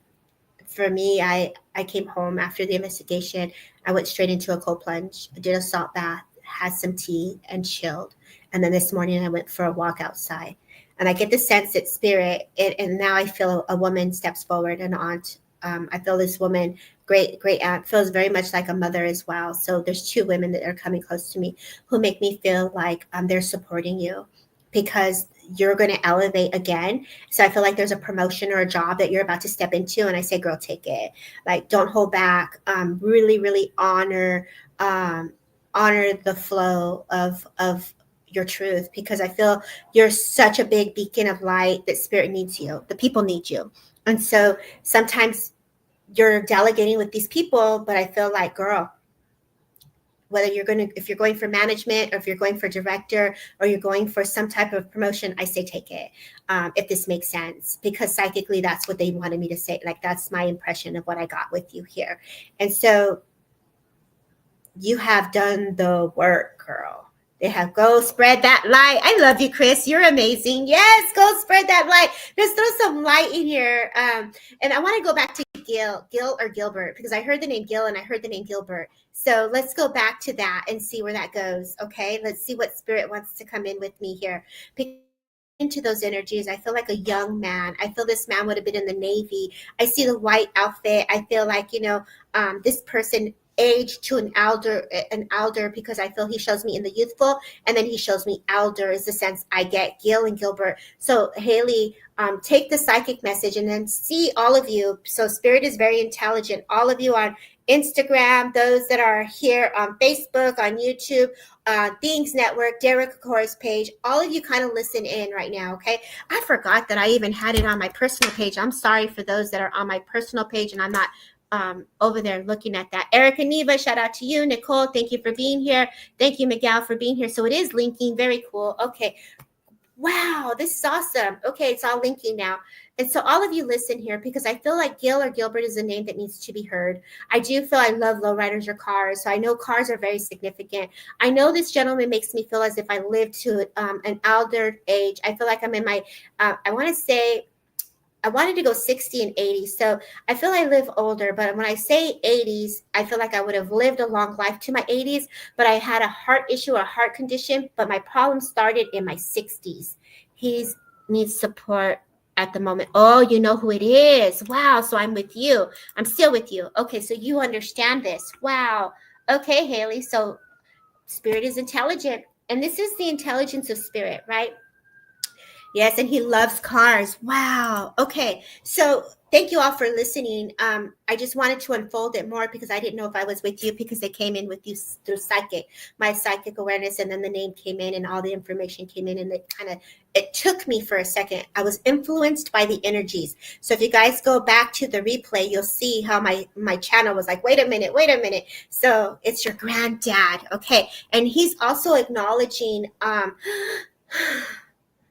For me, I came home after the investigation. I went straight into a cold plunge, did a salt bath, had some tea, and chilled. And then this morning I went for a walk outside. And I get the sense that spirit, and now I feel a woman steps forward, an aunt. I feel this woman, great aunt, feels very much like a mother as well. So there's two women that are coming close to me who make me feel like they're supporting you because you're going to elevate again. So I feel like there's a promotion or a job that you're about to step into. And I say, girl, take it. Like, don't hold back. Really, really honor the flow of your truth, because I feel you're such a big beacon of light that spirit needs you. The people need you. And so sometimes you're delegating with these people, but I feel like, girl, whether if you're going for management or if you're going for director or you're going for some type of promotion, I say take it, if this makes sense, because psychically that's what they wanted me to say. Like, that's my impression of what I got with you here. And so you have done the work, girl. They have go spread that light. I love you, Chris. You're amazing. Yes, go spread that light. Just throw some light in here. And I want to go back to Gil or Gilbert, because I heard the name Gil and I heard the name Gilbert. So let's go back to that and see where that goes. Okay, let's see what spirit wants to come in with me here. Into those energies, I feel like a young man. I feel this man would have been in the Navy. I see the white outfit. I feel like, this person aged to an elder, because I feel he shows me in the youthful, and then he shows me elder is the sense I get. Gil and Gilbert. So Haley, take the psychic message and then see all of you. So spirit is very intelligent. All of you on Instagram, those that are here on Facebook, on YouTube, Things Network, Derek Kakora's page, all of you kind of listen in right now, okay? I forgot that I even had it on my personal page. I'm sorry for those that are on my personal page and I'm not over there looking at that. Erica Neva, shout out to you. Nicole, thank you for being here. Thank you, Miguel, for being here. So it is linking. Very cool. Okay. Wow, this is awesome. Okay, it's all linking now. And so all of you listen here, because I feel like Gil or Gilbert is a name that needs to be heard. I do feel I love lowriders or cars. So I know cars are very significant. I know this gentleman makes me feel as if I lived to an elder age. I feel like I'm in my, I wanted to go 60 and 80. So I feel I live older, but when I say 80s, I feel like I would have lived a long life to my 80s, but I had a heart issue, a heart condition, but my problem started in my 60s. He needs support at the moment. Oh, you know who it is. Wow. So I'm with you. I'm still with you. Okay. So you understand this. Wow. Okay, Haley. So spirit is intelligent. And this is the intelligence of spirit, right? Yes, and he loves cars. Wow. Okay. So thank you all for listening. I just wanted to unfold it more because I didn't know if I was with you, because they came in with you through my psychic awareness, and then the name came in and all the information came in, and it took me for a second. I was influenced by the energies. So if you guys go back to the replay, you'll see how my channel was like, wait a minute. So it's your granddad. Okay. And he's also acknowledging,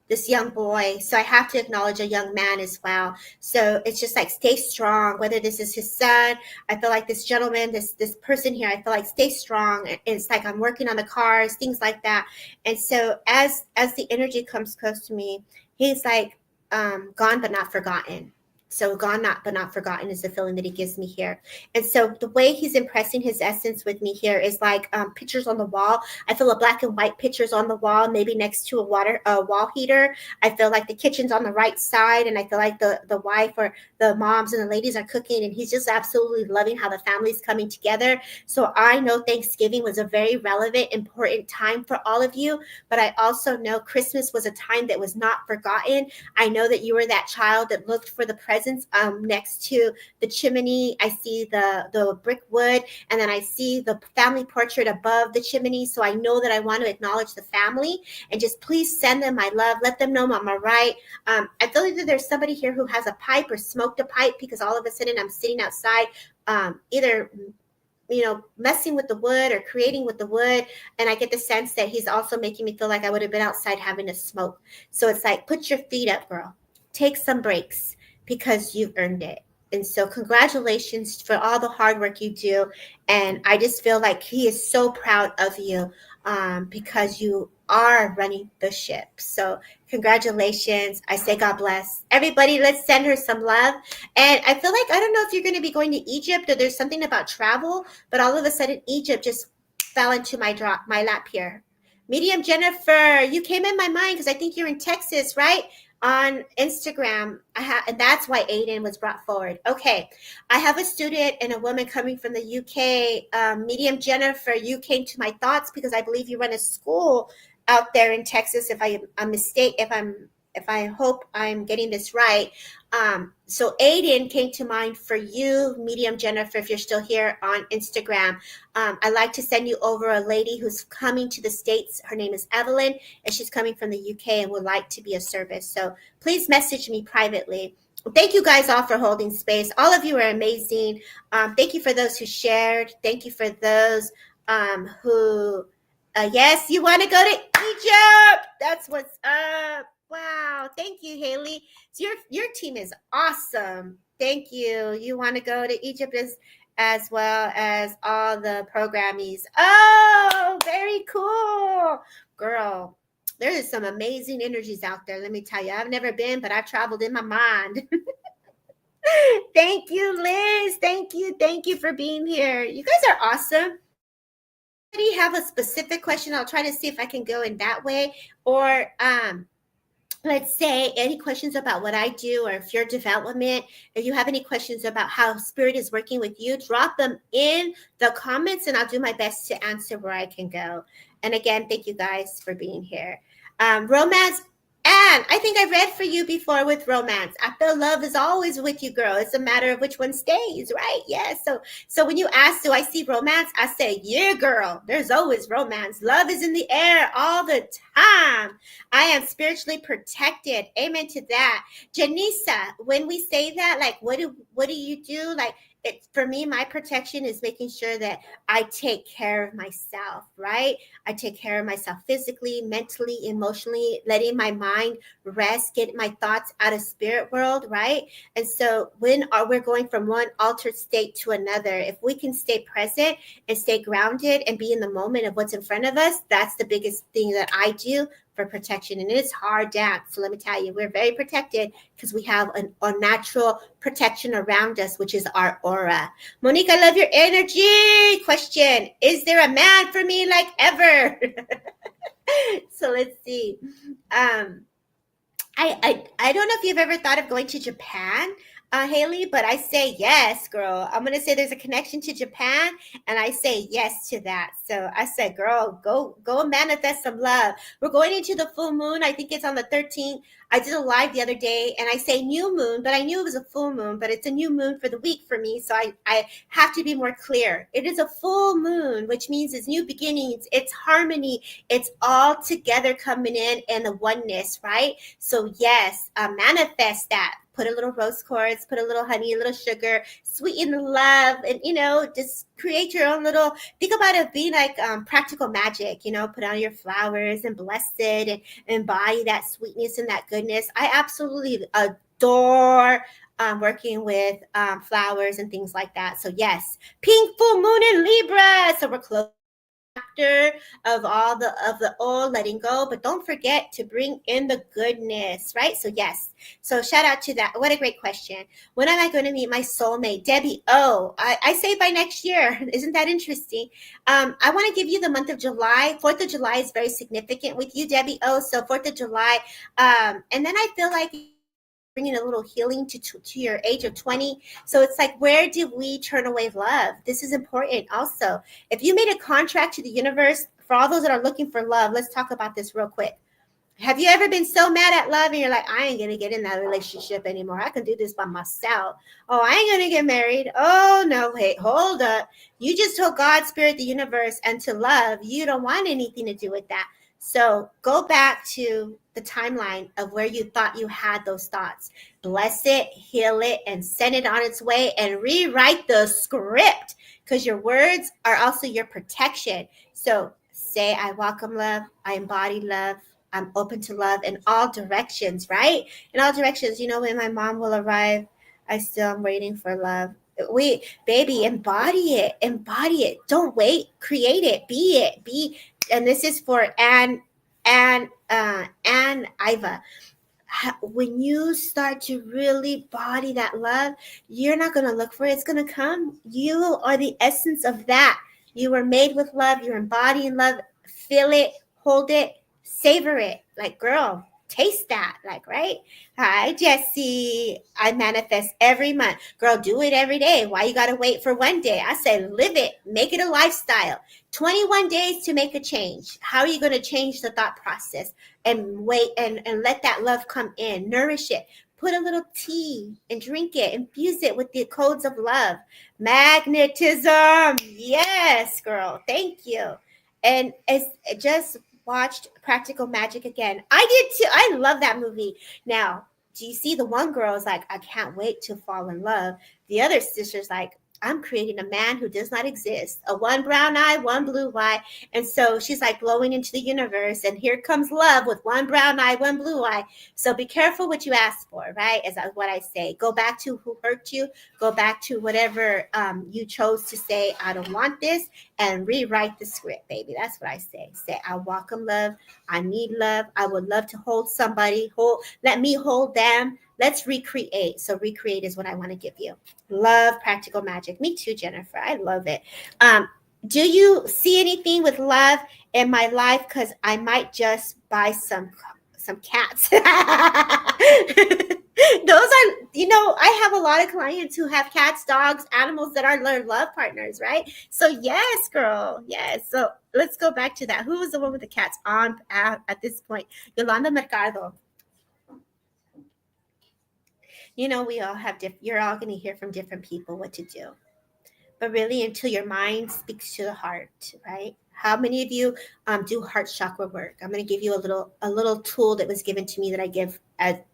this young boy. So I have to acknowledge a young man as well. So it's just like, stay strong, whether this is his son. I feel like this gentleman, this person here, I feel like stay strong. It's like I'm working on the cars, things like that. And so as the energy comes close to me, he's like, gone but not forgotten. So gone but not forgotten is the feeling that he gives me here. And so the way he's impressing his essence with me here is like pictures on the wall. I feel a black and white pictures on the wall, maybe next to a wall heater. I feel like the kitchen's on the right side, and I feel like the wife or the moms and the ladies are cooking, and he's just absolutely loving how the family's coming together. So I know Thanksgiving was a very relevant, important time for all of you, but I also know Christmas was a time that was not forgotten. I know that you were that child that looked for the presents next to the chimney. I see the brick wood, and then I see the family portrait above the chimney. So I know that I want to acknowledge the family, and just please send them my love. Let them know Mama right. I feel like that there's somebody here who has a pipe or smoked a pipe, because all of a sudden I'm sitting outside, either messing with the wood or creating with the wood. And I get the sense that he's also making me feel like I would have been outside having a smoke. So it's like, put your feet up, girl. Take some breaks, because you've earned it. And so congratulations for all the hard work you do. And I just feel like he is so proud of you, because you are running the ship. So congratulations. I say God bless. Everybody, let's send her some love. And I feel like, I don't know if you're going to be going to Egypt, or there's something about travel, but all of a sudden Egypt just fell into my lap here. Medium Jennifer, you came in my mind because I think you're in Texas, right? On Instagram, and that's why Aiden was brought forward. Okay, I have a student and a woman coming from the UK. Medium Jennifer, you came to my thoughts because I believe you run a school out there in Texas. If I hope I'm getting this right. So Aiden came to mind for you, Medium Jennifer, if you're still here on Instagram. I'd like to send you over a lady who's coming to the States. Her name is Evelyn, and she's coming from the UK and would like to be of service. So please message me privately. Thank you guys all for holding space. All of you are amazing. Thank you for those who shared. Thank you for those who, yes, you want to go to Egypt. That's what's up. Wow. Thank you, Haley. So your team is awesome. Thank you. You want to go to Egypt as well as all the programmies. Oh, very cool. Girl, there is some amazing energies out there. Let me tell you, I've never been, but I've traveled in my mind. Thank you, Liz. Thank you. Thank you for being here. You guys are awesome. Do you have a specific question? I'll try to see if I can go in that way. Or let's say any questions about what I do or if your development, if you have any questions about how spirit is working with you, drop them in the comments and I'll do my best to answer where I can go. And again, thank you guys for being here. Romance, and I think I read for you before with romance. I feel love is always with you, girl. It's a matter of which one stays, right? Yeah. So when you ask, do I see romance? I say, yeah, girl. There's always romance. Love is in the air all the time. I am spiritually protected. Amen to that. Janisa, when we say that, like, what do you do? Like, for me, my protection is making sure that I take care of myself, right? I take care of myself physically, mentally, emotionally, letting my mind rest, get my thoughts out of spirit world, right? And so when we're going from one altered state to another, if we can stay present and stay grounded and be in the moment of what's in front of us, that's the biggest thing that I do for protection. And it's hard dance. So let me tell you, we're very protected because we have a natural protection around us, which is our aura. Monique, I love your energy. Question, is there a man for me like ever? So let's see. I don't know if you've ever thought of going to Japan, Haley, but I say yes, girl. I'm going to say there's a connection to Japan, and I say yes to that. So I said, girl, go manifest some love. We're going into the full moon. I think it's on the 13th. I did a live the other day, and I say new moon, but I knew it was a full moon, but it's a new moon for the week for me, so I have to be more clear. It is a full moon, which means it's new beginnings, it's harmony, it's all together coming in and the oneness, right? So yes, manifest that. Put a little rose quartz, put a little honey, a little sugar, sweeten the love, and, just create your own little, think about it being like practical magic, put on your flowers and bless it and embody that sweetness and that goodness. I absolutely adore working with flowers and things like that. So yes, pink full moon in Libra. So we're close of all the old letting go, but don't forget to bring in the goodness, right? So yes, so shout out to that. What a great question. When am I going to meet my soulmate? Debbie I say by next year. Isn't that interesting? I want to give you the month of July. 4th of July is very significant with you, Debbie so 4th of July, and then I feel like bringing a little healing to your age of 20. So it's like, where do we turn away love? This is important also. If you made a contract to the universe, for all those that are looking for love, let's talk about this real quick. Have you ever been so mad at love and you're like, I ain't going to get in that relationship anymore. I can do this by myself. Oh, I ain't going to get married. Oh, no, wait, hold up. You just told God, Spirit, the universe, and to love, you don't want anything to do with that. So go back to the timeline of where you thought you had those thoughts. Bless it, heal it, and send it on its way and rewrite the script, because your words are also your protection. So say, I welcome love, I embody love, I'm open to love in all directions, right? In all directions. When my mom will arrive, I still am waiting for love. Wait, baby, embody it. Don't wait, create it, be. And this is for Anne Iva. When you start to really body that love, you're not going to look for it. It's going to come. You are the essence of that. You were made with love. You're embodying love. Feel it, hold it, savor it. Like, girl, taste that. Like, right? Hi, Jesse. I manifest every month. Girl, do it every day. Why you got to wait for one day? I say, live it, make it a lifestyle. 21 days to make a change. How are you going to change the thought process? And wait and let that love come in, nourish it. Put a little tea and drink it, infuse it with the codes of love. Magnetism. Yes, girl. Thank you. And it's just watched Practical Magic again. I did too. I love that movie. Now, do you see the one girl is like, I can't wait to fall in love. The other sister's like, I'm creating a man who does not exist. A one brown eye, one blue eye. And so she's like blowing into the universe. And here comes love with one brown eye, one blue eye. So be careful what you ask for, right? Is what I say. Go back to who hurt you. Go back to whatever you chose to say, I don't want this, and rewrite the script, baby. That's what I say. Say, I welcome love. I need love. I would love to hold somebody. Let me hold them. Let's recreate. So recreate is what I want to give you. Love Practical Magic. Me too, Jennifer. I love it. Do you see anything with love in my life? Because I might just buy some cats. Those are, I have a lot of clients who have cats, dogs, animals that are their love partners, right? So yes, girl, yes. So let's go back to that. Who was the one with the cats on at this point? Yolanda Mercado. We all have you're all going to hear from different people what to do. But really, until your mind speaks to the heart, right? How many of you do heart chakra work? I'm going to give you a little tool that was given to me that I give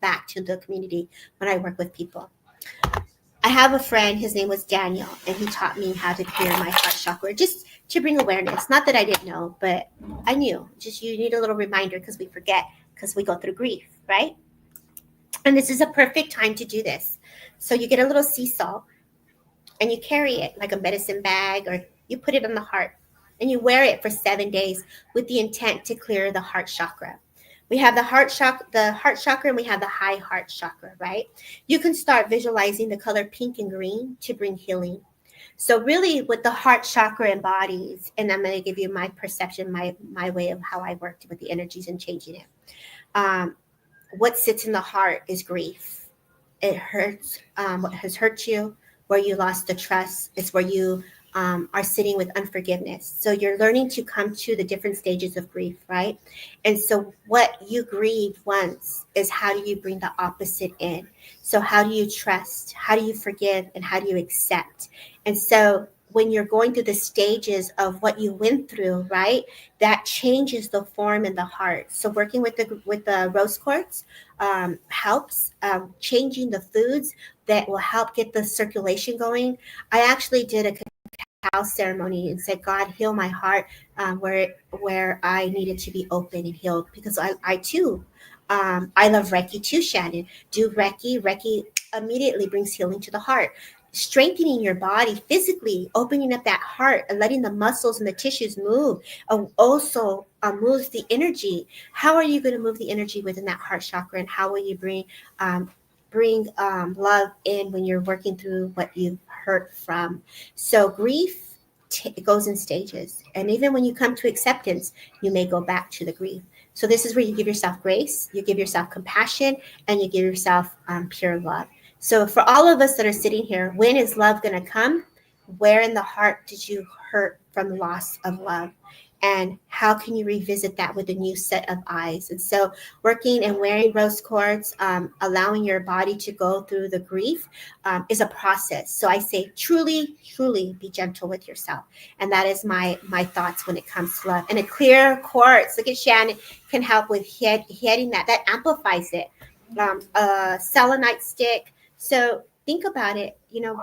back to the community when I work with people. I have a friend, his name was Daniel, and he taught me how to clear my heart chakra just to bring awareness. Not that I didn't know, but I knew. Just you need a little reminder because we forget because we go through grief, right? And this is a perfect time to do this. So you get a little sea salt and you carry it like a medicine bag, or you put it on the heart and you wear it for 7 days with the intent to clear the heart chakra. We have the heart chakra, and we have the high heart chakra, right? You can start visualizing the color pink and green to bring healing. So really what the heart chakra embodies, and I'm going to give you my perception, my way of how I worked with the energies and changing it. What sits in the heart is grief. It hurts what has hurt you, where you lost the trust. It's where you are sitting with unforgiveness. So you're learning to come to the different stages of grief, right? And so what you grieve once is how do you bring the opposite in? So how do you trust? How do you forgive? And how do you accept? And so when you're going through the stages of what you went through, right, that changes the form in the heart. So working with the rose quartz helps changing the foods that will help get the circulation going. I actually did a cacao ceremony and said, God, heal my heart where I needed to be open and healed, because I too, I love Reiki too, Shannon. Do Reiki. Reiki immediately brings healing to the heart. Strengthening your body physically, opening up that heart and letting the muscles and the tissues move also moves the energy. How are you going to move the energy within that heart chakra, and how will you bring love in when you're working through what you've hurt from? So grief it goes in stages, and even when you come to acceptance, you may go back to the grief. So this is where you give yourself grace, you give yourself compassion, and you give yourself pure love. So for all of us that are sitting here, when is love going to come? Where in the heart did you hurt from the loss of love? And how can you revisit that with a new set of eyes? And so working and wearing rose quartz, allowing your body to go through the grief is a process. So I say, truly, truly be gentle with yourself. And that is my thoughts when it comes to love. And a clear quartz, look at Shannon, can help with hitting that amplifies it. A selenite stick. So think about it,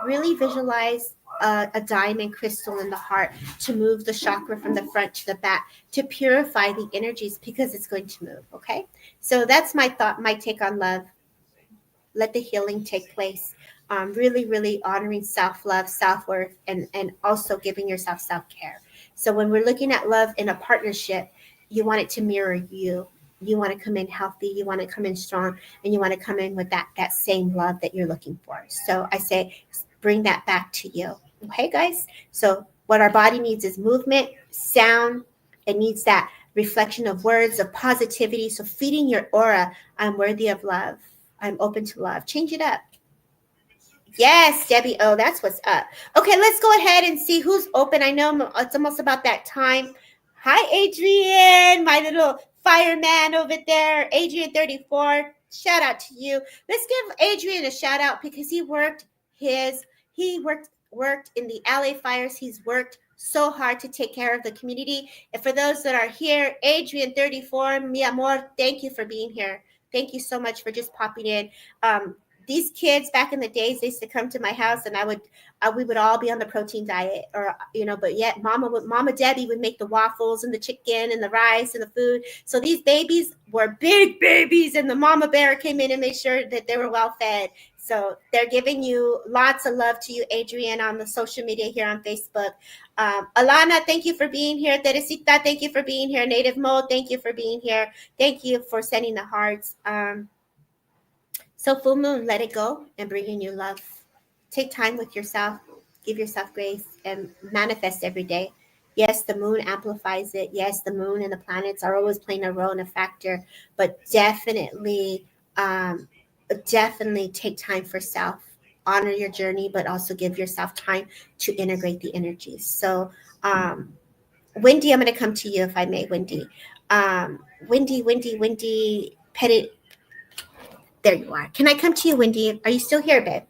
really visualize a diamond crystal in the heart to move the chakra from the front to the back, to purify the energies, because it's going to move. Okay. So that's my take on love. Let the healing take place. Really, really honoring self-love, self-worth, and also giving yourself self-care. So when we're looking at love in a partnership, you want it to mirror you. You want to come in healthy, you want to come in strong, and you want to come in with that same love that you're looking for. So I say, bring that back to you. Okay, guys? So what our body needs is movement, sound. It needs that reflection of words of positivity. So feeding your aura, I'm worthy of love. I'm open to love. Change it up. Yes, Debbie. Oh, that's what's up. Okay, let's go ahead and see who's open. I know it's almost about that time. Hi, Adrian, my little fireman over there. Adrian 34. Shout out to you. Let's give Adrian a shout out because he worked in the LA fires. He's worked so hard to take care of the community. And for those that are here, Adrian 34, mi amor, thank you for being here. Thank you so much for just popping in. These kids back in the days, they used to come to my house, and we would all be on the protein diet, or but yet Mama Debbie would make the waffles and the chicken and the rice and the food. So these babies were big babies, and the mama bear came in and made sure that they were well fed. So they're giving you lots of love to you, Adrian, on the social media here on Facebook. Alana, thank you for being here. Teresita, thank you for being here. Native Mo, thank you for being here. Thank you for sending the hearts. So full moon, let it go and bring in your love. Take time with yourself, give yourself grace, and manifest every day. Yes, the moon amplifies it. Yes, the moon and the planets are always playing a role and a factor, but definitely take time for self. Honor your journey, but also give yourself time to integrate the energies. So, Wendy, I'm going to come to you if I may, Wendy. Wendy, Pettit. There you are. Can I come to you, Wendy? Are you still here, babe?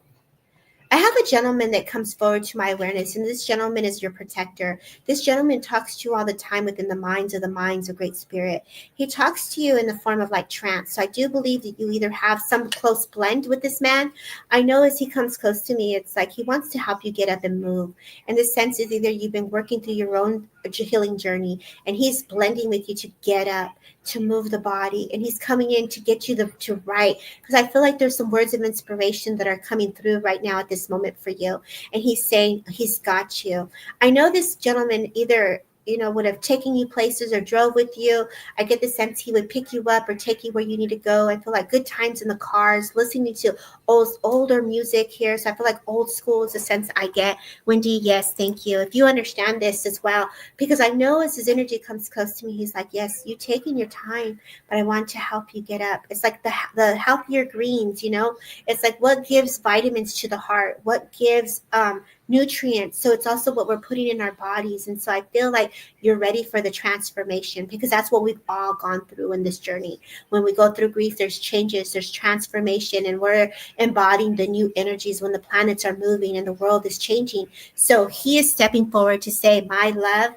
I have a gentleman that comes forward to my awareness, and this gentleman is your protector. This gentleman talks to you all the time within the minds of Great Spirit. He talks to you in the form of like trance. So I do believe that you either have some close blend with this man. I know as he comes close to me, it's like he wants to help you get up and move. And the sense is either you've been working through your own healing journey, and he's blending with you to get up, to move the body, and he's coming in to get you to write, because I feel like there's some words of inspiration that are coming through right now at this moment for you, and he's saying he's got you. I know this gentleman either would have taken you places or drove with you. I get the sense he would pick you up or take you where you need to go. I feel like good times in the cars, listening to older music here. So I feel like old school is the sense I get. Wendy, yes, thank you. If you understand this as well, because I know as his energy comes close to me, he's like, yes, you taking your time, but I want to help you get up. It's like the healthier greens, it's like what gives vitamins to the heart, what gives nutrients. So it's also what we're putting in our bodies. And so I feel like you're ready for the transformation, because that's what we've all gone through in this journey. When we go through grief, there's changes, there's transformation, and we're embodying the new energies when the planets are moving and the world is changing. So he is stepping forward to say, my love,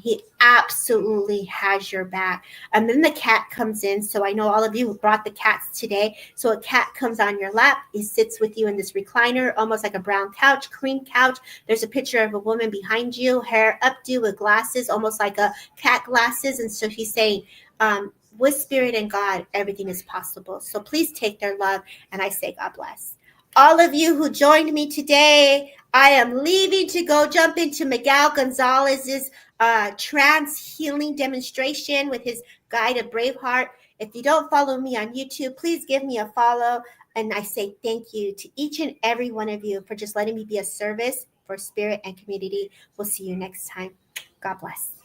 he absolutely has your back. And then the cat comes in. So I know all of you brought the cats today. So a cat comes on your lap. He sits with you in this recliner, almost like a brown couch, cream couch. There's a picture of a woman behind you, hair updo with glasses, almost like a cat glasses. And so he's saying, with spirit and God, everything is possible. So please take their love. And I say, God bless. All of you who joined me today, I am leaving to go jump into Miguel Gonzalez's trance healing demonstration with his guide of Braveheart. If you don't follow me on YouTube, please give me a follow. And I say thank you to each and every one of you for just letting me be a service for spirit and community. We'll see you next time. God bless.